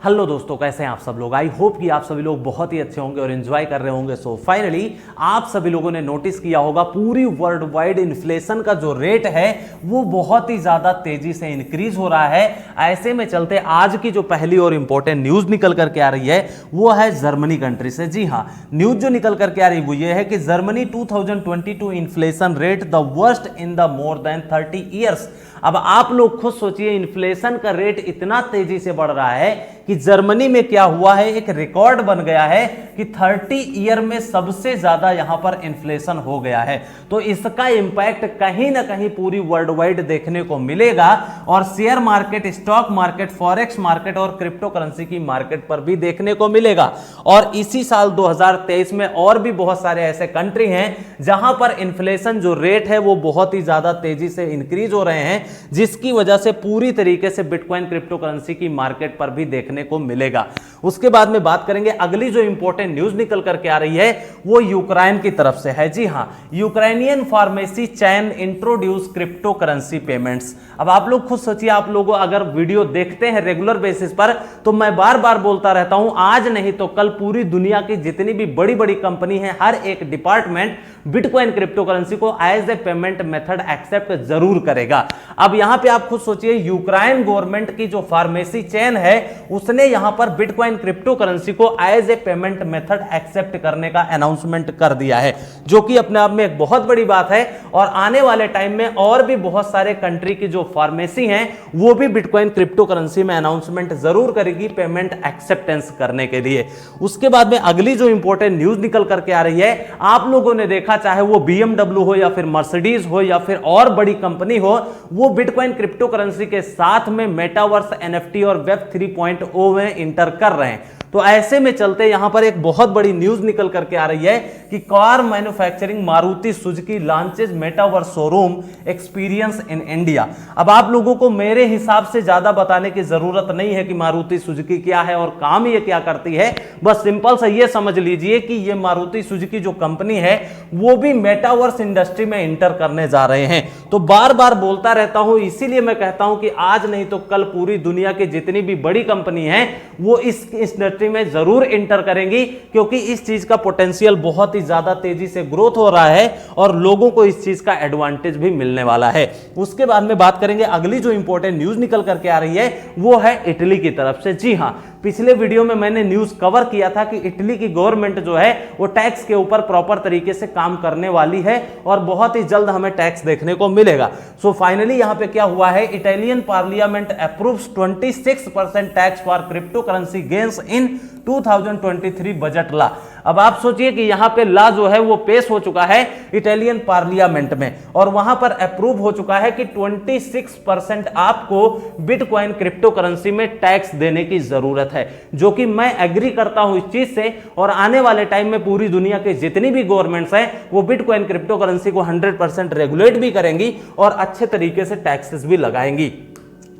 Hello दोस्तों, कैसे हैं आप सब लोग। आई होप कि आप सभी लोग बहुत ही अच्छे होंगे और एंजॉय कर रहे होंगे। सो फाइनली आप सभी लोगों ने नोटिस किया होगा पूरी वर्ल्ड वाइड इन्फ्लेशन का जो रेट है वो बहुत ही ज्यादा तेजी से इंक्रीज हो रहा है। ऐसे में चलते आज की जो पहली और इंपॉर्टेंट न्यूज निकल करके आ रही है वो है जर्मनी कंट्री से। जी हाँ, न्यूज जो निकल करके आ रही है वो ये है कि Germany 2022 inflation rate the worst in the more than 30 years. अब आप लोग खुद सोचिए, इन्फ्लेशन का रेट इतना तेजी से बढ़ रहा है कि जर्मनी में क्या हुआ है, एक रिकॉर्ड बन गया है कि 30 ईयर में सबसे ज्यादा यहां पर इन्फ्लेशन हो गया है। तो इसका इंपैक्ट कहीं ना कहीं पूरी वर्ल्ड वाइड देखने को मिलेगा और share market, stock market, forex market और क्रिप्टो करेंसी की मार्केट पर भी देखने को मिलेगा। और इसी साल 2023 में और भी बहुत सारे ऐसे कंट्री हैं जहां पर इन्फ्लेशन जो रेट है वो बहुत ही ज्यादा तेजी से इंक्रीज हो रहे हैं, जिसकी वजह से पूरी तरीके से बिटकॉइन क्रिप्टो करेंसी की मार्केट पर भी देखने को मिलेगा। उसके बाद में बात करेंगे अगली जो इंपॉर्टेंट न्यूज निकल करके आ रही है वो यूक्रेन की तरफ से है। जी हां, यूक्रेनियन फार्मेसी चैन इंट्रोड्यूस क्रिप्टो करेंसी पेमेंट्स। अब आप लोग खुद सोचिए, आप लोग अगर वीडियो देखते हैं रेगुलर बेसिस पर तो मैं बार बार बोलता रहता हूं, आज नहीं तो कल पूरी दुनिया की जितनी भी बड़ी बड़ी कंपनी है, हर एक डिपार्टमेंट बिटकॉइन क्रिप्टो करेंसी को as a payment method accept जरूर करेगा। अब यहां पे आप खुद सोचिए, यूक्रेन गवर्नमेंट की जो फार्मेसी चेन है उसने यहां पर बिटकॉइन क्रिप्टो करेंसी को as a payment method accept करने का अनाउंसमेंट कर दिया है, जो कि अपने आप में एक बहुत बड़ी बात है। और आने वाले टाइम में और भी बहुत सारे कंट्री की जो फार्मेसी हैं वो भी बिटकॉइन क्रिप्टो करेंसी में अनाउंसमेंट जरूर करेगी पेमेंट एक्सेप्टेंस करने के लिए। उसके बाद में अगली जो इंपॉर्टेंट न्यूज निकल करके आ रही है, आप लोगों ने देखा, चाहे वो BMW हो या फिर मर्सिडीज हो या फिर और बड़ी कंपनी हो, वो बिटकॉइन क्रिप्टो करेंसी के साथ में मेटावर्स, NFT और वेब 3.0 में इंटर कर रहे हैं। तो ऐसे में चलते यहां पर एक बहुत बड़ी न्यूज निकल करके आ रही है कि car manufacturing Maruti Suzuki launches metaverse showroom experience in India. अब आप लोगों को मेरे हिसाब से ज्यादा बताने की जरूरत नहीं है कि मारुति सुजुकी क्या है और काम ये क्या करती है। बस सिंपल से ये समझ लीजिए कि ये मारुति सुजुकी जो कंपनी है वो भी मेटावर्स इंडस्ट्री में इंटर करने जा रहे हैं। तो बार बार बोलता रहता हूं, इसीलिए मैं कहता हूं कि आज नहीं तो कल पूरी दुनिया की जितनी भी बड़ी कंपनी है वो इस इंडस्ट्री में जरूर इंटर करेंगी, क्योंकि इस चीज का पोटेंशियल बहुत ही ज्यादा तेजी से ग्रोथ हो रहा है और लोगों को इस चीज का एडवांटेज भी मिलने वाला है। उसके बाद में बात करेंगे अगली जो इंपॉर्टेंट न्यूज निकल करके आ रही है वो है इटली की तरफ से। जी हां, पिछले वीडियो में मैंने न्यूज कवर किया था कि इटली की गवर्नमेंट जो है वो टैक्स के ऊपर प्रॉपर तरीके से काम करने वाली है और बहुत ही जल्द हमें टैक्स देखने को मिलेगा। सो फाइनली यहां पे क्या हुआ है, Italian parliament approves 26% tax for crypto currency gains in 2023 budget ला। अब आप सोचिए कि यहां पे ला जो है वो पेश हो चुका है इटालियन पार्लियामेंट में और वहां पर अप्रूव हो चुका है कि 26% आपको बिटकॉइन क्रिप्टो करेंसी में टैक्स देने की जरूरत है, जो कि मैं एग्री करता हूं इस चीज से। और आने वाले टाइम में पूरी दुनिया के जितनी भी गवर्नमेंट्स हैं वो बिटकॉइन क्रिप्टो करेंसी को 100% रेगुलेट भी करेंगी और अच्छे तरीके से टैक्सेस भी लगाएंगी।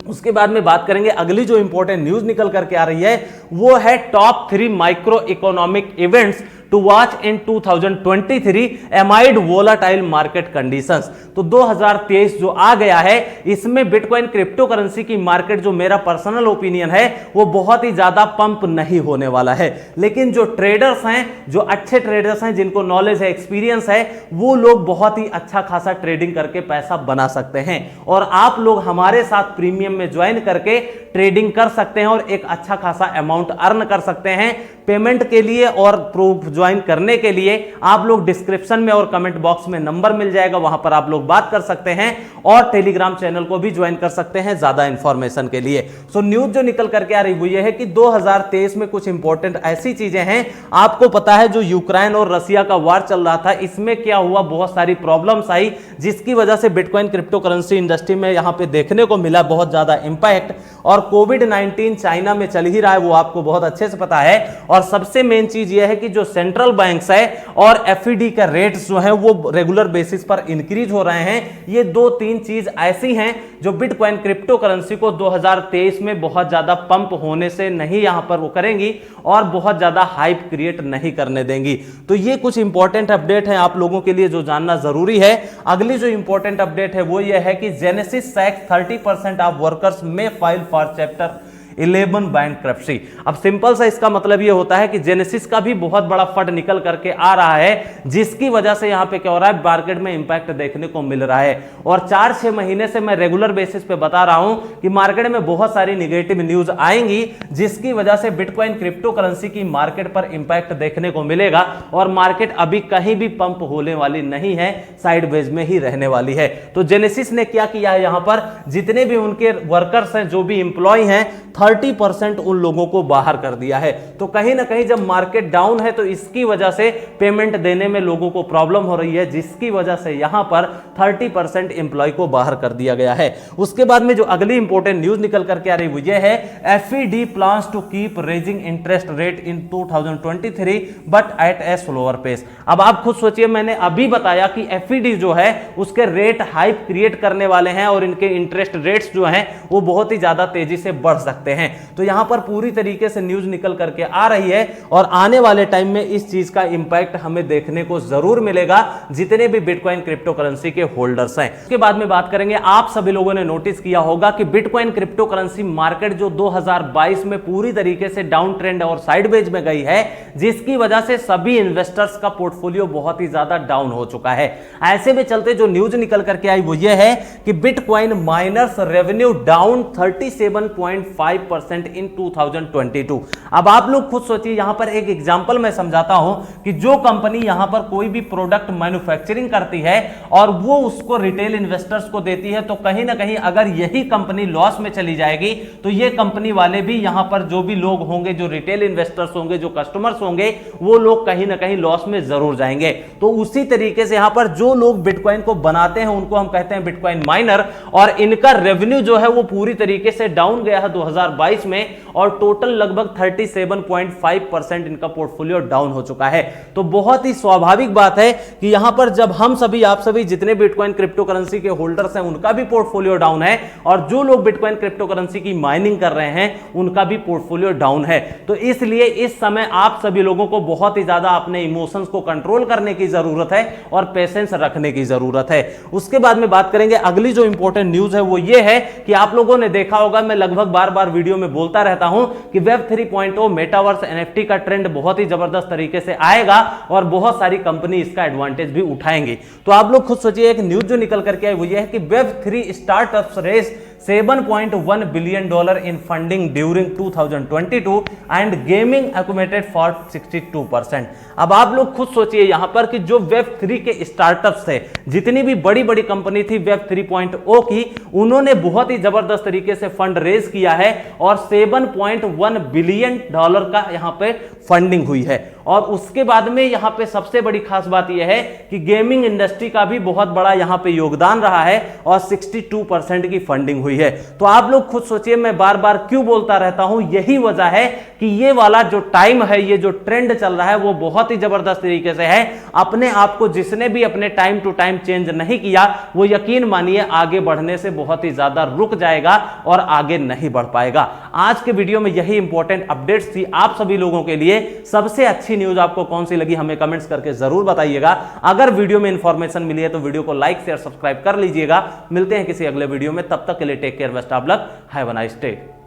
उसके बाद में बात करेंगे अगली जो इंपॉर्टेंट न्यूज निकल करके आ रही है वो है top 3 micro economic events to watch in 2023 amid volatile market conditions. तो 2023 जो आ गया है इसमें बिटकॉइन क्रिप्टो करेंसी की मार्केट, जो मेरा पर्सनल ओपिनियन है, वो बहुत ही ज्यादा पंप नहीं होने वाला है। लेकिन जो ट्रेडर्स हैं, जो अच्छे ट्रेडर्स हैं, जिनको नॉलेज है, एक्सपीरियंस है, वो लोग बहुत ही अच्छा खासा ट्रेडिंग करके पैसा बना सकते हैं और आप लोग हमारे साथ प्रीमियम में ज्वाइन करके ट्रेडिंग कर सकते हैं और एक अच्छा खासा अमाउंट अर्न कर सकते हैं। पेमेंट के लिए और प्रूफ ज्वाइन करने के लिए आप लोग डिस्क्रिप्शन में और कमेंट बॉक्स में नंबर मिल जाएगा, वहां पर आप लोग बात कर सकते हैं और टेलीग्राम चैनल को भी ज्वाइन कर सकते हैं ज्यादा इंफॉर्मेशन के लिए। सो न्यूज जो निकल करके आ रही हुई है कि 2023 में कुछ इंपॉर्टेंट ऐसी चीजें हैं। आपको पता है जो यूक्रेन और रसिया का वार चल रहा था, इसमें क्या हुआ, बहुत सारी प्रॉब्लम्स आई जिसकी वजह से बिटकॉइन क्रिप्टो करेंसी इंडस्ट्री में यहां पे देखने को मिला बहुत ज्यादा इंपैक्ट। और कोविड-19 चाइना में चल ही रहा है, वो आपको बहुत अच्छे से पता है। और सबसे मेन चीज यह है कि जो सेंट्रल बैंक्स है और एफईडी का रेट्स जो है वो रेगुलर बेसिस पर इंक्रीज हो रहे हैं। ये 2-3 चीज ऐसी हैं जो बिटकॉइन क्रिप्टो करेंसी को 2023 में बहुत ज्यादा पंप होने से नहीं यहां पर वो करेंगी और बहुत ज्यादा हाइप क्रिएट नहीं करने देंगी। तो ये कुछ इंपॉर्टेंट अपडेट है आप लोगों के लिए जो जानना जरूरी है। अगली जो इंपॉर्टेंट अपडेट है वो ये है कि जेनेसिस सैक्स 30% ऑफ वर्कर्स में फाइल फॉर चैप्टर 11 बैंकरप्सी। अब सिंपल सा इसका मतलब ये होता है कि जेनेसिस का भी बहुत बड़ा फंड निकल करके आ रहा है, जिसकी वजह से यहां पे क्या हो रहा है, मार्केट में इंपैक्ट देखने को मिल रहा है। और 4-6 महीने से मैं रेगुलर बेसिस पे बता रहा हूं कि मार्केट में बहुत सारी निगेटिव न्यूज आएंगी, जिसकी वजह से बिटकॉइन क्रिप्टो करेंसी की मार्केट पर इंपैक्ट देखने को मिलेगा और मार्केट अभी कहीं भी पंप होने वाली नहीं है, साइडवेज में ही रहने वाली है। तो जेनेसिस ने क्या किया है, यहां पर जितने भी उनके वर्कर्स हैं, जो भी एम्प्लॉय हैं, 30% उन लोगों को बाहर कर दिया है। तो कहीं ना कहीं जब मार्केट डाउन है तो इसकी वजह से पेमेंट देने में लोगों को प्रॉब्लम हो रही है, जिसकी वजह से यहां पर 30% एम्प्लॉय को बाहर कर दिया गया है। उसके बाद में जो अगली इंपॉर्टेंट न्यूज निकल करके आ रही है यह है, FED plans to keep raising interest rate in 2023 but at a slower pace. अब आप खुद सोचिए, मैंने अभी बताया कि FED जो है उसके रेट हाइप क्रिएट करने वाले हैं और इनके इंटरेस्ट रेट्स जो हैं वो बहुत ही ज्यादा तेजी से बढ़ सकते हैं। तो यहां पर पूरी तरीके से न्यूज निकल करके आ रही है और आने वाले टाइम में इस चीज का इंपैक्ट हमें देखने को जरूर मिलेगा, जितने भी बिटकॉइन क्रिप्टो करेंसी के होल्डर्स हैं। उसके बाद में बात करेंगे, आप सभी लोगों ने नोटिस किया होगा कि बिटकॉइन क्रिप्टो करेंसी मार्केट जो 2022 में पूरी तरीके से डाउन ट्रेंड और साइडवेज में गई है, जिसकी वजह से सभी इन्वेस्टर्स का पोर्टफोलियो बहुत ही ज्यादा डाउन हो चुका है। ऐसे में चलते जो न्यूज निकल करके आई वो ये है कि बिटकॉइन माइनर्स रेवेन्यू डाउन 37.5% इन 2022। अब आप लोग खुद सोचिए, यहां पर एक एग्जांपल मैं समझाता हूं कि जो कंपनी यहां पर कोई भी प्रोडक्ट मैन्युफैक्चरिंग करती है और वो उसको रिटेल इन्वेस्टर्स को देती है, तो कहीं ना कहीं अगर यही कंपनी लॉस में चली जाएगी तो ये कंपनी वाले भी यहां पर जो भी लोग होंगे, जो रिटेल इन्वेस्टर्स होंगे, जो कस्टमर्स होंगे, वो लोग कहीं ना कहीं लॉस में जरूर जाएंगे। तो उसी तरीके से यहां पर जो लोग बिटकॉइन को बनाते हैं उनको हम कहते हैं बिटकॉइन माइनर, और इनका रेवेन्यू जो है वो पूरी तरीके से डाउन गया है 2022 में और टोटल लगभग 37.5% इनका पोर्टफोलियो डाउन हो चुका है। तो बहुत ही स्वाभाविक बात है कि यहां पर जब हम सभी, आप सभी जितने बिटकॉइन क्रिप्टो करेंसी के होल्डर्स हैं उनका भी पोर्टफोलियो डाउन है और जो लोग बिटकॉइन क्रिप्टो करेंसी की माइनिंग कर रहे हैं उनका भी पोर्टफोलियो डाउन है। तो इसलिए इस समय आप सभी लोगों को बहुत ही ज्यादा अपने इमोशंस को कंट्रोल करने की जरूरत है और पेशेंस रखने की जरूरत है। उसके बाद में बात करेंगे, अगली जो इंपॉर्टेंट न्यूज है वो ये है कि आप लोगों ने देखा होगा, मैं लगभग बार बार वीडियो में बोलता रहता हूं कि वेब 3.0 मेटावर्स NFT का ट्रेंड बहुत ही जबरदस्त तरीके से आएगा और बहुत सारी कंपनी इसका एडवांटेज भी उठाएंगी। तो आप लोग खुद सोचिए, एक न्यूज जो निकल करके आई वो ये है कि web 3 startups raise $7.1 billion in funding during 2022 and gaming accumulated for 62%। अब आप लोग खुद सोचिए यहां पर कि जो वेब 3 के स्टार्टअप्स थे, जितनी भी बड़ी बड़ी कंपनी थी वेब 3.0 की, उन्होंने बहुत ही जबरदस्त तरीके से फंड रेज किया है और $7.1 बिलियन का यहां पे फंडिंग हुई है। और उसके बाद में यहां पे सबसे बड़ी खास बात यह है कि गेमिंग इंडस्ट्री का भी बहुत बड़ा यहां पे योगदान रहा है और 62% की फंडिंग हुई है। तो आप लोग खुद सोचिए, मैं बार बार क्यों बोलता रहता हूं, यही वजह है कि ये वाला जो टाइम है, ये जो ट्रेंड चल रहा है वो बहुत ही जबरदस्त तरीके से है। अपने आप को जिसने भी अपने टाइम टू टाइम चेंज नहीं किया, वो यकीन मानिए आगे बढ़ने से बहुत ही ज्यादा रुक जाएगा और आगे नहीं बढ़ पाएगा। आज के वीडियो में यही इंपॉर्टेंट अपडेट्स थी आप सभी लोगों के लिए। सबसे अच्छी न्यूज आपको कौन सी लगी हमें कमेंट्स करके जरूर बताइएगा। अगर वीडियो में इंफॉर्मेशन मिली है तो वीडियो को लाइक शेयर सब्सक्राइब कर लीजिएगा। मिलते हैं किसी अगले वीडियो में, तब तक के लिए take care, best of luck, have a nice day.